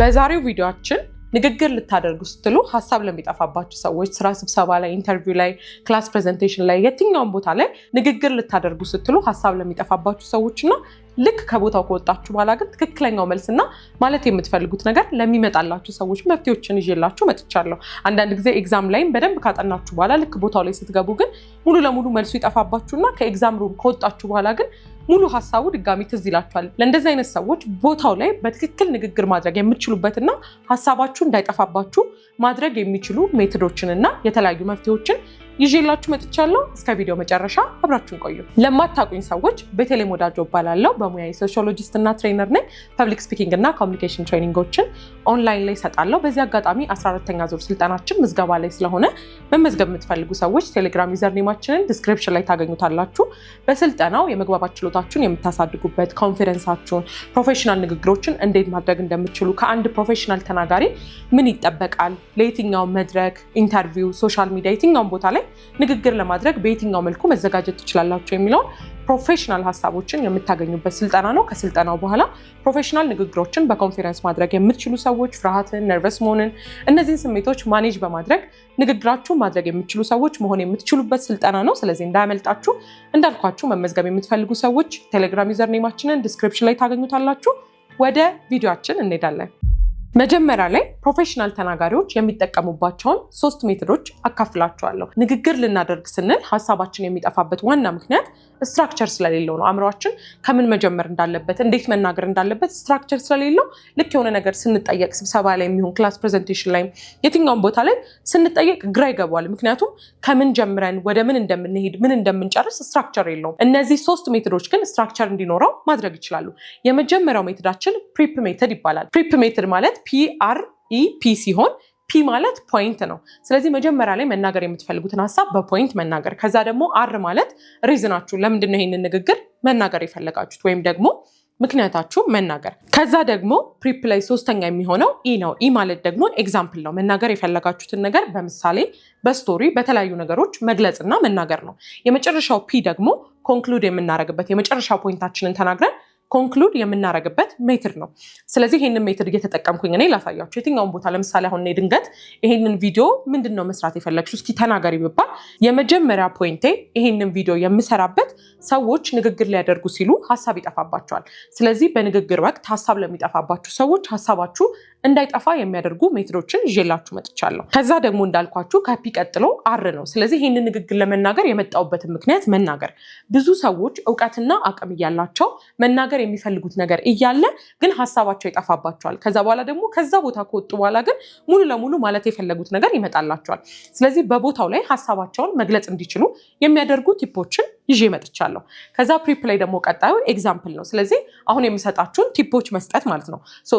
በዛሬው ቪዲዮአችን ንግግር ልታደርጉ ስትሉ ሐሳብ ለሚጠፋባችሁ ሰዎች ስራ ስብሰባ ላይ፣ ኢንተርቪው ላይ፣ ክላስ ፕሬዘንቴሽን ላይ፣ የትኛውም ቦታ ላይ ንግግር ልታደርጉ ስትሉ ሐሳብ ለሚጠፋባችሁ ሰዎችና ልክ ከቦታው ከወጣችሁ በኋላ ግን ትክክለኛው መልስና ማለት የምትፈልጉት ነገር ለሚመጣላችሁ ሰዎች መፍትሄዎችን ይዤላችሁ መጥቻለሁ። አንዳንድ ጊዜ ኤግዛም ላይም በደንብ ካጠናችሁ በኋላ ልክ ቦታው ላይ ስትገቡ ግን ሙሉ ለሙሉ መልሱ ይጠፋባችሁና ከኤግዛም ሩም ከወጣችሁ በኋላ ግን ሙሉ ሐሳቡ ድጋሚ ትዝ ይላችኋል። ለእንደዚህ አይነት ሰዎች ቦታው ላይ በትክክል ንግግር ማድረግ የምትችሉበትና ሐሳባችሁ እንዳይጠፋባችሁ ማድረግ የሚችሉ ሜቶዶችንና የተለያዩ መፍትሄዎችን ይዤላችሁ መጥቻለሁ። እስከ ቪዲዮ መጨረሻ አብራችሁን ቆዩ። ለማታውቁኝ ሰዎች ቤተልሔም ወዳጆ እባላለሁ። በሙያዬ ሶሺዮሎጂስት እና ትሬነር ነኝ። ፐብሊክ ስፒኪንግ እና ኮሚኒኬሽን ትሬኒንጎችን ኦንላይን ላይ እሰጣለሁ። በዚህ አጋጣሚ 14ኛ ዙር ስልጠናችን ምዝገባ ላይ ስለሆነ መመዝገብ የምትፈልጉ ሰዎች ቴሌግራም ዩዘር ኔማችንን ዲስክሪፕሽን ላይ ታገኙታላችሁ። በስልጠናው የመግባባት ችሎታችሁን የምታሳድጉበት፣ ኮንፊደንሳችሁን፣ ፕሮፌሽናል ንግግሮችን እንዴት ማድረግ እንደምትችሉ፣ ከአንድ ፕሮፌሽናል ተናጋሪ ምን ይጠበቃል፣ ለየትኛው መድረክ፣ ኢንተርቪው፣ ሶሻል ሚዲያ የትኛውን ቦታ ላይ ንግግር ለማድረግ በየትኛው መልኩ መዘጋጀት ትችላላችሁ የሚለውን ፕሮፌሽናል ሀሳቦችን የምታገኙበት ስልጠና ነው። ከስልጠናው በኋላ ፕሮፌሽናል ንግግሮችን በኮንፈረንስ ማድረግ የምትችሉ ሰዎች ፍርሃትን፣ ነርቨስ መሆንን፣ እነዚህን ስሜቶች ማኔጅ በማድረግ ንግግራችሁን ማድረግ የምትችሉ ሰዎች መሆን የምትችሉበት ስልጠና ነው። ስለዚህ እንዳያመልጣችሁ። እንዳልኳችሁ መመዝገብ የምትፈልጉ ሰዎች ቴሌግራም ዩዘር ኔማችንን ዲስክሪፕሽን ላይ ታገኙታላችሁ። ወደ ቪዲዮአችን እንሄዳለን። መጀመሪያ ላይ ፕሮፌሽናል ተናጋሪዎች የሚጠቀሙባቸውን 3 ሜቶዶች አካፍላችኋለሁ። ንግግር ልናደርግ ስንል ሐሳባችን የሚጠፋበት ዋና ምክንያት ስትራክቸር ስለሌለው ነው። አእምሯችን ከምን መጀመር እንዳለበት፣ እንዴት መናገር እንዳለበት ስትራክቸር ስለሌለው ልክ የሆነ ነገር ስንጠየቅ ስብሰባ ላይ የሚሆን ክላስ ፕሬዘንቴሽን ላይ የትኛውም ቦታ ላይ ስንጠየቅ ግራ ይገባዋል። ምክንያቱም ከምን ጀምረን ወደ ምን እንደምንሄድ ምን እንደምንጨርስ ስትራክቸር የለውም። እነዚህ 3 ሜቶዶች ግን ስትራክቸር እንዲኖረው ማድረግ ይችላሉ። የመጀመሪያው ሜቶዳችን ፕሪፕ ሜቶድ ይባላል። ፕሪፕ ሜቶድ ማለት PREP ሲሆን ፒ ማለት ፖይንት ነው። ስለዚህ መጀመሪያ ላይ መናገር የምትፈልጉትን ሐሳብ በፖይንት መናገር፣ ከዛ ደግሞ አር ማለት ሪዝናችሁ፣ ለምንድነው ይሄንን ንግግር መናገር የፈለጋችሁት ወይም ደግሞ ምክንያታችሁ መናገር። ከዛ ደግሞ ፕሪፕ ላይ 3ኛ የሚሆነው ኢ ነው። ኢ ማለት ደግሞ ኤግዛምፕል ነው። መናገር የፈለጋችሁትን ነገር በምሳሌ፣ በስቶሪ፣ በተለያዩ ነገሮች መግለጽና መናገር ነው። የመጨረሻው ፒ ደግሞ ኮንክሉድ የምናደርግበት የመጨረሻ ፖይንታችንን ተናግረን ኮንክሉድ የምናደርግበት ሜትድ ነው። ስለዚህ ይሄንን ሜትድ እየተጠቀምኩኝ እኔ ላሳያችሁ። የትኛውን ቦታ ለምሳሌ አሁን እኔ ድንገት ይሄንን ቪዲዮ ምንድነው መስራት የፈለግሽው እስኪ ተናገሪ ብባል የመጀመሪያ ፖይንቴ ይሄንን ቪዲዮ የምሰራበት ሰዎች ንግግር ሊያደርጉ ሲሉ ሐሳብ ይጠፋባቸዋል። ስለዚህ በንግግር ወቅት ሐሳብ ለሚጠፋባችሁ ሰዎች ሐሳባችሁ እንዳይጠፋ የሚያደርጉ ሜትዶችን ይዤላችሁ መጥቻለሁ። ከዛ ደግሞ እንዳልኳችሁ ከፒ ቀጥሎ አር ነው። ስለዚህ ይሄንን ንግግር ለመናገር የመጣውበትን ምክንያት መናገር። ብዙ ሰዎች እውቀትና አቅም እያላቸው መናገር የሚፈልጉት ነገር እያለ ግን ሐሳባቸው ይጠፋባቸዋል። ከዛ በኋላ ደግሞ ከዛ ቦታ ከወጡ በኋላ ግን ሙሉ ለሙሉ ማለት የፈለጉት ነገር ይመጣላቸዋል። ስለዚህ በቦታው ላይ ሐሳባቸውን መግለጽ እንዲችሉ የሚያደርጉ ቲፖችን ይዤ መጥቻለሁ። ከዛ ፕሪፕ ላይ ደግሞ ቀጣዩ ኤግዛምፕል ነው። ስለዚህ አሁን የሚሰጣችሁን ቲፖች መስጠት ማለት ነው።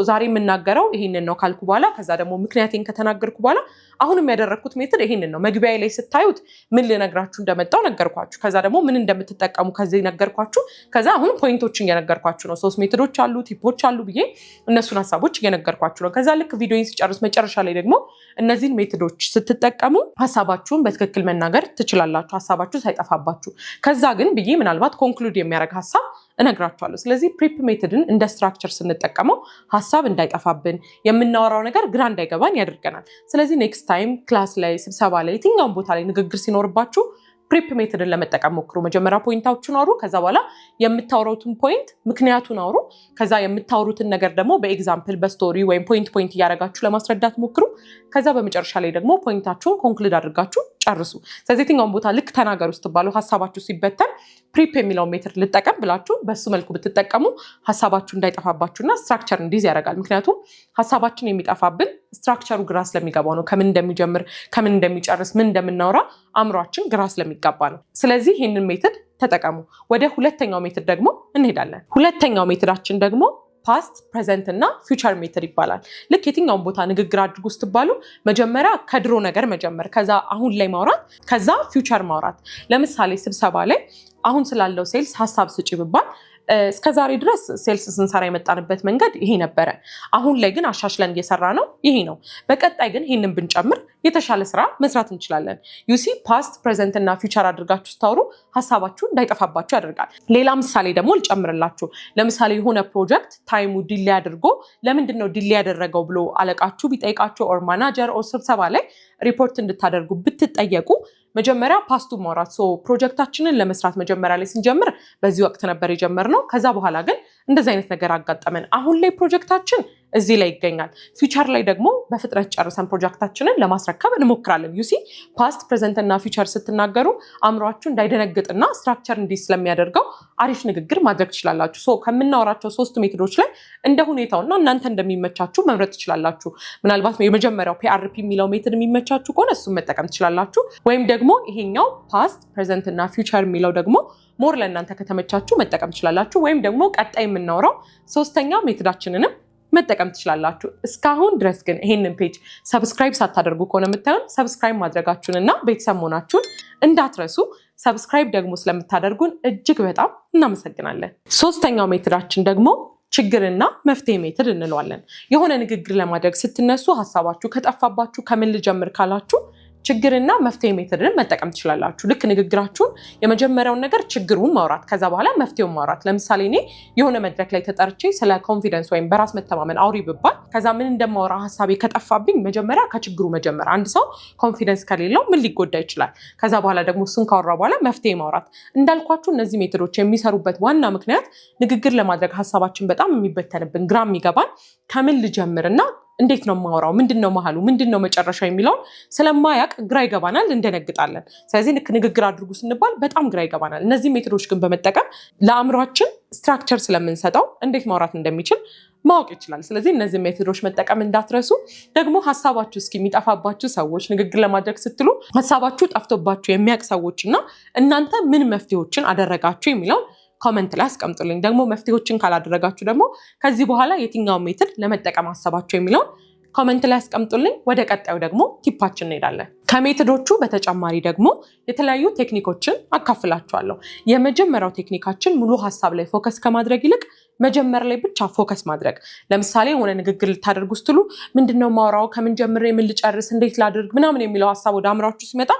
ዛሬ የምናገረው ይሄንን ነው ካልኩ በኋላ ከዛ ደግሞ ምክንያቴን ከተናገርኩ በኋላ አሁን የሚያደረግኩት ሜትድ ይሄንን ነው። መግቢያ ላይ ስታዩት ምን ልነግራችሁ እንደመጣው ነገርኳችሁ። ከዛ ደግሞ ምን እንደምትጠቀሙ ከዚህ ነገርኳችሁ። ከዛ አሁን ፖይንቶችን እየነገርኳችሁ ነው። 3 ሜትዶች አሉ፣ ቲፖች አሉ ብዬ እነሱን ሐሳቦች እየነገርኳችሁ ነው። ከዛ ልክ ቪዲዮን ሲጨርስ መጨረሻ ላይ ደግሞ እነዚህን ሜትዶች ስትጠቀሙ ሐሳባችሁን በትክክል መናገር ትችላላችሁ፣ ሐሳባችሁ ሳይጠፋባችሁ። ከዛ ግን ብዬ ምናልባት ኮንክሉድ የሚያደርግ ሐሳብ እነግራችኋለሁ። ስለዚህ ፕሪፕ ሜቶድን እንደ ስትራክቸር ስንጠቀመው ሐሳብ እንዳይጠፋብን፣ የምናወራው ነገር ግራ እንዳይገባን ያደርገናል። ስለዚህ ኔክስት ታይም ክላስ ላይ፣ ስብሰባ ላይ፣ የትኛውን ቦታ ላይ ንግግር ሲኖርባችሁ ፕሪፕ ሜቶድን ለመጠቀም ሞክሩ። መጀመሪያ ፖይንታችሁን አውሩ። ከዛ በኋላ የምታወሩትን ፖይንት ምክንያቱን አውሩ። ከዛ የምታወሩትን ነገር ደግሞ በኤግዛምፕል በስቶሪ ወይም ፖይንት እያደረጋችሁ ለማስረዳት ሞክሩ። ከዛ በመጨረሻ ላይ ደግሞ ፖይንታችሁን ኮንክሉድ አድርጋችሁ ጨርሱ። ስለዚህ የትኛውን ቦታ ልክ ተናገሩ ስትባሉ ሐሳባችሁ ሲበተን ፕሪፕ የሚለውን ሜትድ ልጠቀም ብላችሁ በሱ መልኩ ብትጠቀሙ ሐሳባችሁ እንዳይጠፋባችሁና ስትራክቸር እንዲይዝ ያደርጋል። ምክንያቱም ሐሳባችን የሚጠፋብን ስትራክቸሩ ግራ ስለሚገባው ነው። ከምን እንደሚጀምር ከምን እንደሚጨርስ ምን እንደምናወራ አእምሯችን ግራ ስለሚጋባ ነው። ስለዚህ ይህንን ሜትድ ተጠቀሙ። ወደ ሁለተኛው ሜትድ ደግሞ እንሄዳለን። ሁለተኛው ሜትዳችን ደግሞ ፓስት፣ ፕሬዘንት እና ፊውቸር ሜትድ ይባላል። ልክ የትኛውን ቦታ ንግግር አድርጉ ስትባሉ መጀመሪያ ከድሮ ነገር መጀመር፣ ከዛ አሁን ላይ ማውራት፣ ከዛ ፊውቸር ማውራት። ለምሳሌ ስብሰባ ላይ አሁን ስላለው ሴልስ ሐሳብ ስጪ ብባል እስከዛሬ ድረስ ሴልስ ስንሰራ የመጣንበት መንገድ ይሄ ነበረ። አሁን ላይ ግን አሻሽለን እየሰራ ነው ይሄ ነው። በቀጣይ ግን ይሄንን ብንጨምር የተሻለ ስራ መስራት እንችላለን። ዩሲ ፓስት ፕሬዘንት እና ፊውቸር አድርጋችሁ ስታወሩ ሀሳባችሁ እንዳይጠፋባችሁ ያደርጋል። ሌላ ምሳሌ ደግሞ ልጨምርላችሁ። ለምሳሌ የሆነ ፕሮጀክት ታይሙ ዲሌ አድርጎ ለምንድን ነው ዲሌ ያደረገው ብሎ አለቃችሁ ቢጠይቃችሁ ኦር ማናጀር ኦር ስብሰባ ላይ ሪፖርት እንድታደርጉ ብትጠየቁ መጀመሪያ ፓስቱ ማውራት ፕሮጀክታችንን ለመስራት መጀመሪያ ላይ ስንጀምር በዚህ ወቅት ነበር የጀመርነው። ከዛ በኋላ ግን እንደዚህ አይነት ነገር አጋጠመን። አሁን ላይ ፕሮጀክታችን እዚህ ላይ ይገኛል። ፊውቸር ላይ ደግሞ በፍጥነት ጨርሰን ፕሮጀክታችንን ለማስረከብ እንሞክራለን። ዩሲ ፓስት ፕሬዘንት እና ፊውቸር ስትናገሩ አእምሯችሁ እንዳይደነግጥና ስትራክቸር እንዲህ ስለሚያደርገው አሪፍ ንግግር ማድረግ ትችላላችሁ። ከምናወራቸው 3 ሜቶዶች ላይ እንደ ሁኔታውና እናንተ እንደሚመቻችሁ መምረጥ ትችላላችሁ። ምናልባት የመጀመሪያው PRP የሚለው ሜቶድ የሚመቻችሁ ከሆነ እሱን መጠቀም ትችላላችሁ። ወይም ደግሞ ይሄኛው ፓስት ፕሬዘንት እና ፊውቸር የሚለው ደግሞ ሞር ለእናንተ ከተመቻችሁ መጠቀም ትችላላችሁ። ወይም ደግሞ ቀጣይ የምናወራው 3ኛ ሜቶዳችንንም መጠቀም ትችላላችሁ። እስካሁን ድረስ ግን ይሄንን ፔጅ ሰብስክራይብ ሳታደርጉ ከሆነ የምታዩን ሰብስክራይብ ማድረጋችሁንና ቤተሰብ መሆናችሁን እንዳትረሱ። ሰብስክራይብ ደግሞ ስለምታደርጉን እጅግ በጣም እናመሰግናለን። 3ኛው ሜቶዳችን ደግሞ ችግርና መፍትሄ ሜቶድ እንለዋለን። የሆነ ንግግር ለማድረግ ስትነሱ ሀሳባችሁ ከጠፋባችሁ ከምን ልጀምር ካላችሁ ችግርና መፍትሄ ሜቶድን መጠቀም ትችላላችሁ። ልክ ንግግራችሁን የመጀመሪያውን ነገር ችግሩን ማውራት፣ ከዛ በኋላ መፍትሄውን ማውራት። ለምሳሌ እኔ የሆነ መድረክ ላይ ተጠርቼ ስለ ኮንፊደንስ ወይም በራስ መተማመን አውሪ ብባል ከዛ ምን እንደማወራ ሀሳቤ ከጠፋብኝ መጀመሪያ ከችግሩ መጀመር። አንድ ሰው ኮንፊደንስ ከሌለው ምን ሊጎዳ ይችላል? ከዛ በኋላ ደግሞ እሱን ካወራ በኋላ መፍትሄ ማውራት። እንዳልኳችሁ እነዚህ ሜቶዶች የሚሰሩበት ዋና ምክንያት ንግግር ለማድረግ ሀሳባችን በጣም የሚበተንብን ግራ የሚገባን ከምን ልጀምርና እንዴት ነው ማወራው፣ ምንድነው መሃሉ፣ ምንድነው መጨረሻው የሚለው ስለማያቅ ግራ ይገባናል፣ እንደነግጣለን። ስለዚህ ልክ ንግግር አድርጉ ስንባል በጣም ግራ ይገባናል። እነዚህ ሜቶዶች ግን በመጠቀም ለአእምሯችን ስትራክቸር ስለምንሰጠው እንዴት ማውራት እንደሚችል ማወቅ ይችላል። ስለዚህ እነዚህ ሜቶዶች መጠቀም እንዳትረሱ። ደግሞ ሀሳባችሁ እስኪ የሚጠፋባችሁ ሰዎች ንግግር ለማድረግ ስትሉ ሀሳባችሁ ጠፍቶባችሁ የሚያውቅ ሰዎችና እናንተ ምን መፍትሄዎችን አደረጋችሁ የሚለው ኮመንት ላይ አስቀምጡልኝ። ደግሞ መፍትሄዎችን ካላደረጋችሁ ደግሞ ከዚህ በኋላ የትኛውን ሜቶድ ለመጠቀም አሰባችሁ የሚለውን ኮመንት ላይ አስቀምጡልኝ። ወደ ቀጣዩ ደግሞ ቲፓችን እንሄዳለን። ከሜቶዶቹ በተጨማሪ ደግሞ የተለያዩ ቴክኒኮችን አካፍላችኋለሁ። የመጀመሪያው ቴክኒካችን ሙሉ ሀሳብ ላይ ፎከስ ከማድረግ ይልቅ መጀመር ላይ ብቻ ፎከስ ማድረግ። ለምሳሌ የሆነ ንግግር ልታደርጉ ስትሉ ምንድነው ማውራው፣ ከምን ጀምሬ ምን ልጨርስ፣ እንዴት ላድርግ ምናምን የሚለው ሀሳብ ወደ አእምሯችሁ ሲመጣ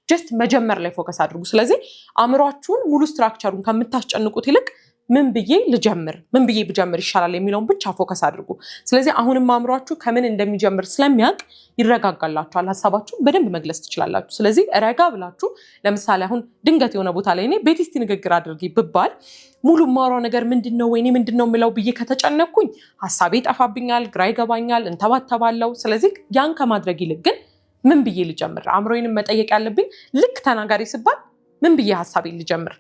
ጀስት መጀመር ላይ ፎከስ አድርጉ። ስለዚህ አእምሯችሁን ሙሉ ስትራክቸሩን ከምታስጨንቁት ይልቅ ምን ብዬ ልጀምር፣ ምን ብዬ ብጀምር ይሻላል የሚለውን ብቻ ፎከስ አድርጉ። ስለዚህ አሁንም አእምሯችሁ ከምን እንደሚጀምር ስለሚያውቅ ይረጋጋላችኋል፣ ሀሳባችሁን በደንብ መግለጽ ትችላላችሁ። ስለዚህ ረጋ ብላችሁ ለምሳሌ አሁን ድንገት የሆነ ቦታ ላይ እኔ ቤት እስቲ ንግግር አድርጊ ብባል ሙሉ ማውራው ነገር ምንድነው ወይኔ ምንድነው የምለው ብዬ ከተጨነኩኝ ሀሳቤ ይጠፋብኛል፣ ግራ ይገባኛል፣ እንተባተባለው። ስለዚህ ያን ከማድረግ ይልቅ ግን ምን ብዬ ልጀምር? አእምሮዬንም መጠየቅ ያለብኝ ልክ ተናጋሪ ስባል ምን ብዬ ሀሳቤን ልጀምር?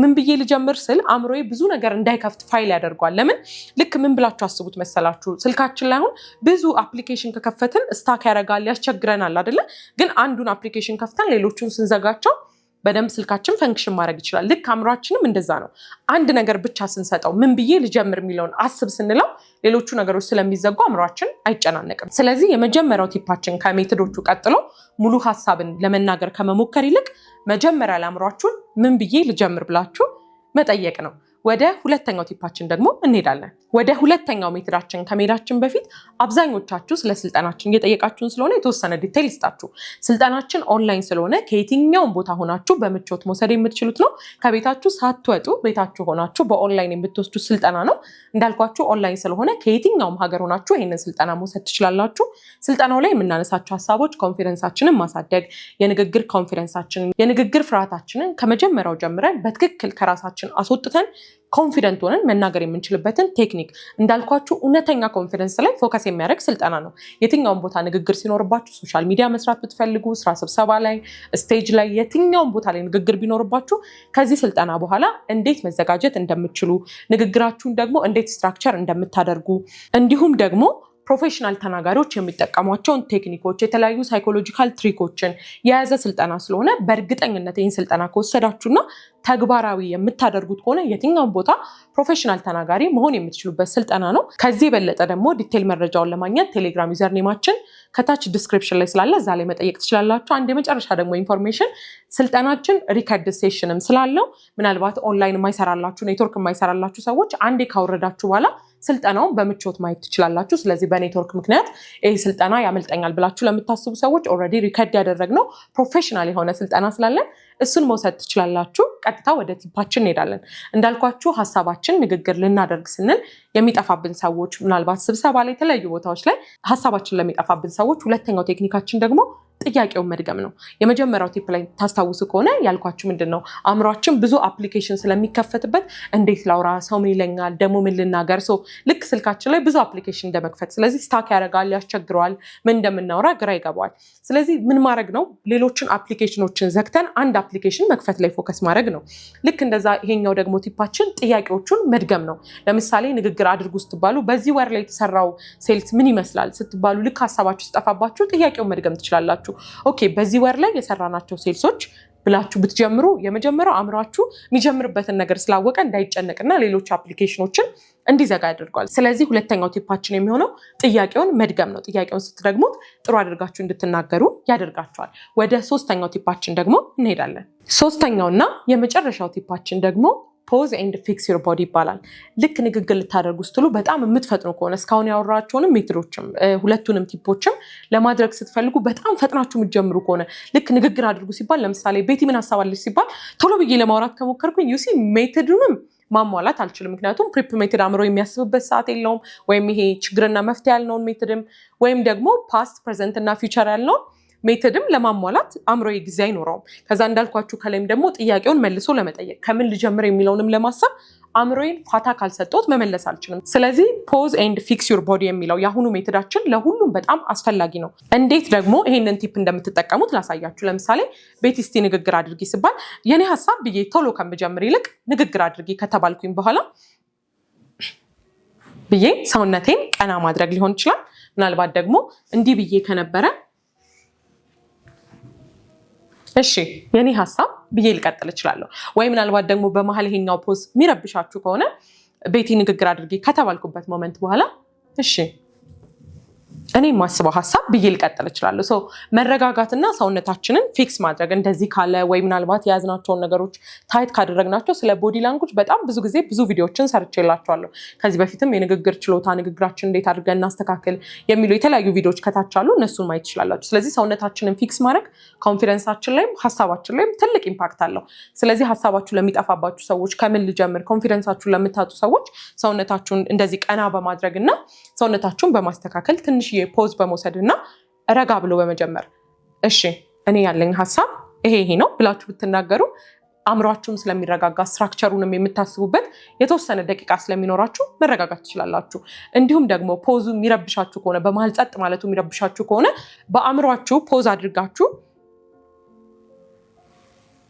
ምን ብዬ ልጀምር ስል አእምሮዬ ብዙ ነገር እንዳይከፍት ፋይል ያደርጓል። ለምን? ልክ ምን ብላችሁ አስቡት መሰላችሁ? ስልካችን ላይ አሁን ብዙ አፕሊኬሽን ከከፈትን ስታክ ያደርጋል፣ ያስቸግረናል አይደለ? ግን አንዱን አፕሊኬሽን ከፍተን ሌሎቹን ስንዘጋቸው በደንብ ስልካችን ፈንክሽን ማድረግ ይችላል። ልክ አእምሯችንም እንደዛ ነው። አንድ ነገር ብቻ ስንሰጠው ምን ብዬ ልጀምር የሚለውን አስብ ስንለው ሌሎቹ ነገሮች ስለሚዘጉ አእምሯችን አይጨናነቅም። ስለዚህ የመጀመሪያው ቲፓችን ከሜቶዶቹ ቀጥሎ ሙሉ ሀሳብን ለመናገር ከመሞከር ይልቅ መጀመሪያ ለአእምሯችሁን ምን ብዬ ልጀምር ብላችሁ መጠየቅ ነው። ወደ ሁለተኛው ቲፓችን ደግሞ እንሄዳለን። ወደ ሁለተኛው ሜቶዳችን ከመሄዳችን በፊት አብዛኞቻችሁ ስለ ስልጠናችን እየጠየቃችሁን ስለሆነ የተወሰነ ዲቴይል ልስጣችሁ። ስልጠናችን ኦንላይን ስለሆነ ከየትኛውም ቦታ ሆናችሁ በምቾት መውሰድ የምትችሉት ነው። ከቤታችሁ ሳትወጡ ቤታችሁ ሆናችሁ በኦንላይን የምትወስዱ ስልጠና ነው። እንዳልኳችሁ ኦንላይን ስለሆነ ከየትኛውም ሀገር ሆናችሁ ይህንን ስልጠና መውሰድ ትችላላችሁ። ስልጠናው ላይ የምናነሳቸው ሀሳቦች ኮንፊደንሳችንን ማሳደግ፣ የንግግር ኮንፊደንሳችንን፣ የንግግር ፍርሃታችንን ከመጀመሪያው ጀምረን በትክክል ከራሳችን አስወጥተን ኮንፊደንት ሆነን መናገር የምንችልበትን ቴክኒክ እንዳልኳችሁ እውነተኛ ኮንፊደንስ ላይ ፎከስ የሚያደርግ ስልጠና ነው። የትኛውን ቦታ ንግግር ሲኖርባችሁ፣ ሶሻል ሚዲያ መስራት ብትፈልጉ፣ ስራ ስብሰባ ላይ፣ ስቴጅ ላይ፣ የትኛውን ቦታ ላይ ንግግር ቢኖርባችሁ ከዚህ ስልጠና በኋላ እንዴት መዘጋጀት እንደምትችሉ፣ ንግግራችሁን ደግሞ እንዴት ስትራክቸር እንደምታደርጉ እንዲሁም ደግሞ ፕሮፌሽናል ተናጋሪዎች የሚጠቀሟቸውን ቴክኒኮች፣ የተለያዩ ሳይኮሎጂካል ትሪኮችን የያዘ ስልጠና ስለሆነ በእርግጠኝነት ይህን ስልጠና ከወሰዳችሁና ተግባራዊ የምታደርጉት ከሆነ የትኛውን ቦታ ፕሮፌሽናል ተናጋሪ መሆን የምትችሉበት ስልጠና ነው። ከዚህ የበለጠ ደግሞ ዲቴል መረጃውን ለማግኘት ቴሌግራም ዩዘር ኔማችን ከታች ዲስክሪፕሽን ላይ ስላለ እዛ ላይ መጠየቅ ትችላላችሁ። አንድ የመጨረሻ ደግሞ ኢንፎርሜሽን ስልጠናችን ሪከርድ ሴሽንም ስላለው ምናልባት ኦንላይን የማይሰራላችሁ ኔትወርክ የማይሰራላችሁ ሰዎች አንዴ ካወረዳችሁ በኋላ ስልጠናውን በምቾት ማየት ትችላላችሁ። ስለዚህ በኔትወርክ ምክንያት ይህ ስልጠና ያመልጠኛል ብላችሁ ለምታስቡ ሰዎች ኦልሬዲ ሪከርድ ያደረግነው ፕሮፌሽናል የሆነ ስልጠና ስላለን እሱን መውሰድ ትችላላችሁ። ቀጥታ ወደ ቲፓችን እንሄዳለን። እንዳልኳችሁ ሀሳባችን ንግግር ልናደርግ ስንል የሚጠፋብን ሰዎች ምናልባት ስብሰባ ላይ የተለያዩ ቦታዎች ላይ ሀሳባችን ለሚጠፋብን ሰዎች ሁለተኛው ቴክኒካችን ደግሞ ጥያቄውን መድገም ነው። የመጀመሪያው ቲፕ ላይ ታስታውሱ ከሆነ ያልኳችሁ ምንድነው አእምሯችን ብዙ አፕሊኬሽን ስለሚከፈትበት እንዴት ላውራ፣ ሰው ምን ይለኛል፣ ደግሞ ምን ልናገር፣ ሰው ልክ ስልካችን ላይ ብዙ አፕሊኬሽን እንደመክፈት ስለዚህ ስታክ ያደርጋል፣ ያስቸግረዋል፣ ምን እንደምናወራ ግራ ይገባዋል። ስለዚህ ምን ማድረግ ነው? ሌሎችን አፕሊኬሽኖችን ዘግተን አንድ አፕሊኬሽን መክፈት ላይ ፎከስ ማድረግ ነው። ልክ እንደዛ ይሄኛው ደግሞ ቲፓችን ጥያቄዎቹን መድገም ነው። ለምሳሌ ንግግር አድርጉ ስትባሉ በዚህ ወር ላይ የተሰራው ሴልስ ምን ይመስላል ስትባሉ ልክ ሀሳባችሁ ሲጠፋባችሁ ጥያቄውን መድገም ትችላላችሁ። ኦኬ በዚህ ወር ላይ የሰራናቸው ሴልሶች ብላችሁ ብትጀምሩ የመጀመሪያው አእምሯችሁ የሚጀምርበትን ነገር ስላወቀ እንዳይጨነቅና ሌሎች አፕሊኬሽኖችን እንዲዘጋ ያደርገዋል። ስለዚህ ሁለተኛው ቲፓችን የሚሆነው ጥያቄውን መድገም ነው። ጥያቄውን ስትደግሙት ጥሩ አድርጋችሁ እንድትናገሩ ያደርጋችኋል። ወደ ሶስተኛው ቲፓችን ደግሞ እንሄዳለን። ሶስተኛውና የመጨረሻው ቲፓችን ደግሞ ፖዝ ኤንድ ፊክስ ዩር ቦዲ ይባላል። ልክ ንግግር ልታደርጉ ስትሉ በጣም የምትፈጥኑ ከሆነ እስካሁን ያወራቸውንም ሜትዶችም ሁለቱንም ቲፖችም ለማድረግ ስትፈልጉ በጣም ፈጥናችሁ የምትጀምሩ ከሆነ ልክ ንግግር አድርጉ ሲባል ለምሳሌ ቤቲ ምን ሀሳባለች ሲባል ቶሎ ብዬ ለማውራት ከሞከርኩኝ ዩሲ ሜትዱንም ማሟላት አልችልም። ምክንያቱም ፕሪፕ ሜትድ አእምሮ የሚያስብበት ሰዓት የለውም። ወይም ይሄ ችግርና መፍትሄ ያልነውን ሜትድም ወይም ደግሞ ፓስት ፕሬዘንት እና ፊውቸር ያልነውን ሜትድም ለማሟላት አእምሮዬ ጊዜ አይኖረውም። ከዛ እንዳልኳችሁ ከላይም ደግሞ ጥያቄውን መልሶ ለመጠየቅ ከምን ልጀምር የሚለውንም ለማሰብ አእምሮዬን ፋታ ካልሰጠሁት መመለስ አልችልም። ስለዚህ ፖዝ ኤንድ ፊክስ ዩር ቦዲ የሚለው የአሁኑ ሜትዳችን ለሁሉም በጣም አስፈላጊ ነው። እንዴት ደግሞ ይሄንን ቲፕ እንደምትጠቀሙት ላሳያችሁ። ለምሳሌ ቤቲ እስቲ ንግግር አድርጊ ሲባል የኔ ሀሳብ ብዬ ቶሎ ከምጀምር ይልቅ ንግግር አድርጊ ከተባልኩኝ በኋላ ብዬ ሰውነቴን ቀና ማድረግ ሊሆን ይችላል። ምናልባት ደግሞ እንዲህ ብዬ ከነበረ እሺ የኔ ሀሳብ ብዬ ልቀጥል እችላለሁ። ወይ ምናልባት ደግሞ በመሀል ይሄኛው ፖዝ የሚረብሻችሁ ከሆነ ቤቲ ንግግር አድርጌ ከተባልኩበት ሞመንት በኋላ እሺ እኔ የማስበው ሀሳብ ብዬ ልቀጥል እችላለሁ። ሰው መረጋጋትና ሰውነታችንን ፊክስ ማድረግ እንደዚህ ካለ ወይ ምናልባት የያዝናቸውን ነገሮች ታይት ካደረግናቸው ስለ ቦዲ ላንጉጅ በጣም ብዙ ጊዜ ብዙ ቪዲዮችን ሰርቼላችኋለሁ። ከዚህ በፊትም የንግግር ችሎታ፣ ንግግራችን እንዴት አድርገን እናስተካክል የሚሉ የተለያዩ ቪዲዮዎች ከታች አሉ፣ እነሱን ማየት ትችላላችሁ። ስለዚህ ሰውነታችንን ፊክስ ማድረግ ኮንፊደንሳችን ላይም ሀሳባችን ላይም ትልቅ ኢምፓክት አለው። ስለዚህ ሀሳባችሁ ለሚጠፋባችሁ ሰዎች ከምን ልጀምር፣ ኮንፊደንሳችሁን ለምታጡ ሰዎች ሰውነታችሁን እንደዚህ ቀና በማድረግ እና ሰውነታችሁን በማስተካከል ትንሽ ፖዝ በመውሰድ እና ረጋ ብሎ በመጀመር እሺ እኔ ያለኝ ሀሳብ ይሄ ነው ብላችሁ ብትናገሩ አእምሯችሁም ስለሚረጋጋ ስትራክቸሩንም የምታስቡበት የተወሰነ ደቂቃ ስለሚኖራችሁ መረጋጋት ትችላላችሁ። እንዲሁም ደግሞ ፖዙ የሚረብሻችሁ ከሆነ በመሀል ጸጥ ማለቱ የሚረብሻችሁ ከሆነ በአእምሯችሁ ፖዝ አድርጋችሁ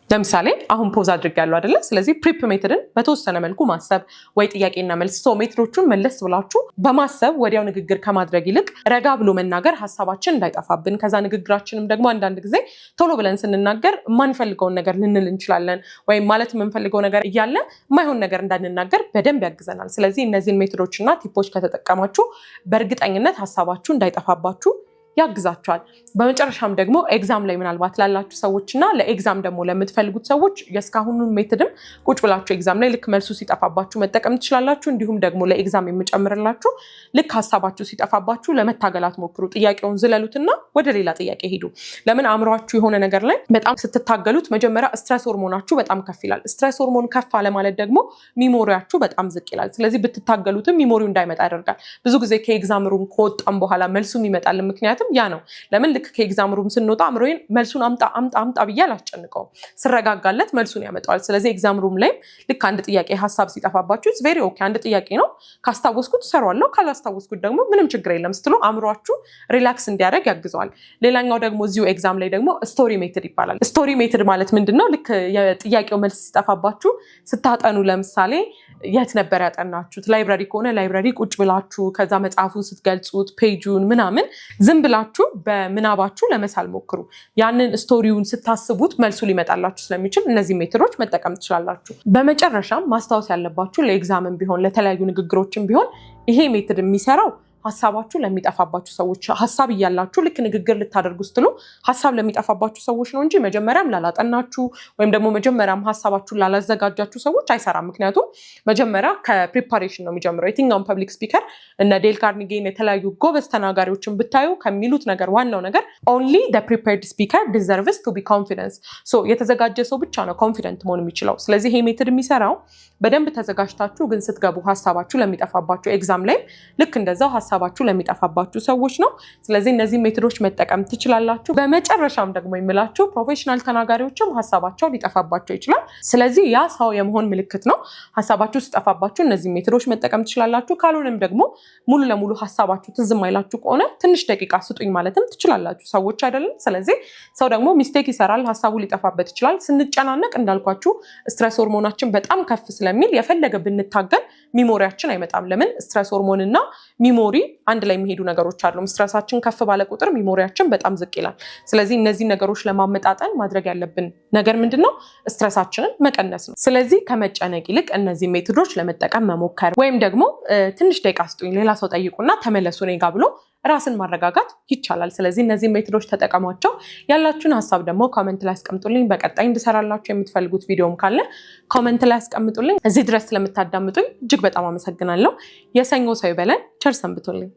ለምሳሌ አሁን ፖዝ አድርጌያለሁ አይደለ? ስለዚህ ፕሪፕ ሜትድን በተወሰነ መልኩ ማሰብ ወይ ጥያቄና መልስ ሰው ሜትዶቹን መለስ ብላችሁ በማሰብ ወዲያው ንግግር ከማድረግ ይልቅ ረጋ ብሎ መናገር ሀሳባችን እንዳይጠፋብን። ከዛ ንግግራችንም ደግሞ አንዳንድ ጊዜ ቶሎ ብለን ስንናገር የማንፈልገውን ነገር ልንል እንችላለን፣ ወይም ማለት የምንፈልገው ነገር እያለ የማይሆን ነገር እንዳንናገር በደንብ ያግዘናል። ስለዚህ እነዚህን ሜትዶችና ቲፖች ከተጠቀማችሁ በእርግጠኝነት ሀሳባችሁ እንዳይጠፋባችሁ ያግዛቸዋል። በመጨረሻም ደግሞ ኤግዛም ላይ ምናልባት ላላችሁ ሰዎችና ለኤግዛም ደግሞ ለምትፈልጉት ሰዎች የእስካሁኑን ሜትድም ቁጭ ብላችሁ ኤግዛም ላይ ልክ መልሱ ሲጠፋባችሁ መጠቀም ትችላላችሁ። እንዲሁም ደግሞ ለኤግዛም የምጨምርላችሁ ልክ ሀሳባችሁ ሲጠፋባችሁ ለመታገላት ሞክሩ። ጥያቄውን ዝለሉትና ወደ ሌላ ጥያቄ ሄዱ። ለምን አእምሯችሁ የሆነ ነገር ላይ በጣም ስትታገሉት መጀመሪያ ስትረስ ሆርሞናችሁ በጣም ከፍ ይላል። ስትረስ ሆርሞን ከፍ አለ ማለት ደግሞ ሚሞሪያችሁ በጣም ዝቅ ይላል። ስለዚህ ብትታገሉትም ሚሞሪው እንዳይመጣ ያደርጋል። ብዙ ጊዜ ከኤግዛም ሩም ከወጣም በኋላ መልሱም ይመጣል። ምክንያቱም ምክንያቱም ያ ነው። ለምን ልክ ከኤግዛም ሩም ስንወጣ አእምሮዬን መልሱን አምጣ ብዬ አላስጨንቀውም። ስረጋጋለት መልሱን ያመጣዋል። ስለዚህ ኤግዛም ሩም ላይ ልክ አንድ ጥያቄ ሀሳብ ሲጠፋባችሁ ቬሪ ኦኬ፣ አንድ ጥያቄ ነው፣ ካስታወስኩት እሰራዋለሁ፣ ካላስታወስኩት ደግሞ ምንም ችግር የለም ስትሉ አእምሯችሁ ሪላክስ እንዲያደርግ ያግዘዋል። ሌላኛው ደግሞ እዚሁ ኤግዛም ላይ ደግሞ ስቶሪ ሜትድ ይባላል። ስቶሪ ሜትድ ማለት ምንድነው? ልክ የጥያቄው መልስ ሲጠፋባችሁ ስታጠኑ፣ ለምሳሌ የት ነበር ያጠናችሁት? ላይብራሪ ከሆነ ላይብራሪ ቁጭ ብላችሁ ከዛ መጽሐፉን ስትገልጹት ፔጁን ምናምን ዝም ብላችሁ በምናባችሁ ለመሳል ሞክሩ። ያንን ስቶሪውን ስታስቡት መልሱ ሊመጣላችሁ ስለሚችል እነዚህ ሜትዶች መጠቀም ትችላላችሁ። በመጨረሻም ማስታወስ ያለባችሁ ለኤግዛምም ቢሆን ለተለያዩ ንግግሮችም ቢሆን ይሄ ሜትድ የሚሰራው ሀሳባችሁ ለሚጠፋባችሁ ሰዎች፣ ሀሳብ እያላችሁ ልክ ንግግር ልታደርጉ ስትሉ ሀሳብ ለሚጠፋባችሁ ሰዎች ነው እንጂ መጀመሪያም ላላጠናችሁ ወይም ደግሞ መጀመሪያም ሀሳባችሁን ላላዘጋጃችሁ ሰዎች አይሰራም። ምክንያቱም መጀመሪያ ከፕሪፓሬሽን ነው የሚጀምረው። የትኛውም ፐብሊክ ስፒከር እነ ዴል ካርኒጌን የተለያዩ ጎበዝ ተናጋሪዎችን ብታዩ ከሚሉት ነገር ዋናው ነገር only the prepared speaker deserves to be confident። የተዘጋጀ ሰው ብቻ ነው ኮንፊደንት መሆን የሚችለው። ስለዚህ ይሄ ሜትድ የሚሰራው በደንብ ተዘጋጅታችሁ ግን ስትገቡ ሀሳባችሁ ለሚጠፋባችሁ ኤግዛም ላይ ልክ እንደዛው ሀሳባችሁ ለሚጠፋባችሁ ሰዎች ነው። ስለዚህ እነዚህ ሜትዶች መጠቀም ትችላላችሁ። በመጨረሻም ደግሞ የምላችሁ ፕሮፌሽናል ተናጋሪዎችም ሀሳባቸው ሊጠፋባቸው ይችላል። ስለዚህ ያ ሰው የመሆን ምልክት ነው። ሀሳባችሁ ሲጠፋባችሁ እነዚህ ሜትዶች መጠቀም ትችላላችሁ። ካልሆነም ደግሞ ሙሉ ለሙሉ ሀሳባችሁ ትዝ የማይላችሁ ከሆነ ትንሽ ደቂቃ ስጡኝ ማለትም ትችላላችሁ። ሰዎች አይደለም። ስለዚህ ሰው ደግሞ ሚስቴክ ይሰራል፣ ሀሳቡ ሊጠፋበት ይችላል። ስንጨናነቅ እንዳልኳችሁ ስትረስ ሆርሞናችን በጣም ከፍ ስለሚል የፈለገ ብንታገል ሚሞሪያችን አይመጣም። ለምን? ስትረስ ሆርሞን እና ሚሞሪ አንድ ላይ የሚሄዱ ነገሮች አሉ። ስትረሳችን ከፍ ባለ ቁጥር ሚሞሪያችን በጣም ዝቅ ይላል። ስለዚህ እነዚህ ነገሮች ለማመጣጠን ማድረግ ያለብን ነገር ምንድነው? ስትረሳችንን መቀነስ ነው። ስለዚህ ከመጨነቅ ይልቅ እነዚህ ሜቶዶች ለመጠቀም መሞከር ወይም ደግሞ ትንሽ ደቂቃ ስጡኝ፣ ሌላ ሰው ጠይቁና ተመለሱ እኔ ጋ ብሎ ራስን ማረጋጋት ይቻላል። ስለዚህ እነዚህ ሜቶዶች ተጠቀሟቸው። ያላችሁን ሀሳብ ደግሞ ኮመንት ላይ አስቀምጡልኝ። በቀጣይ እንድሰራላችሁ የምትፈልጉት ቪዲዮም ካለ ኮመንት ላይ አስቀምጡልኝ። እዚህ ድረስ ስለምታዳምጡኝ እጅግ በጣም አመሰግናለሁ። የሰኞ ሰው ይበለን። ቸር ሰንብቱልኝ።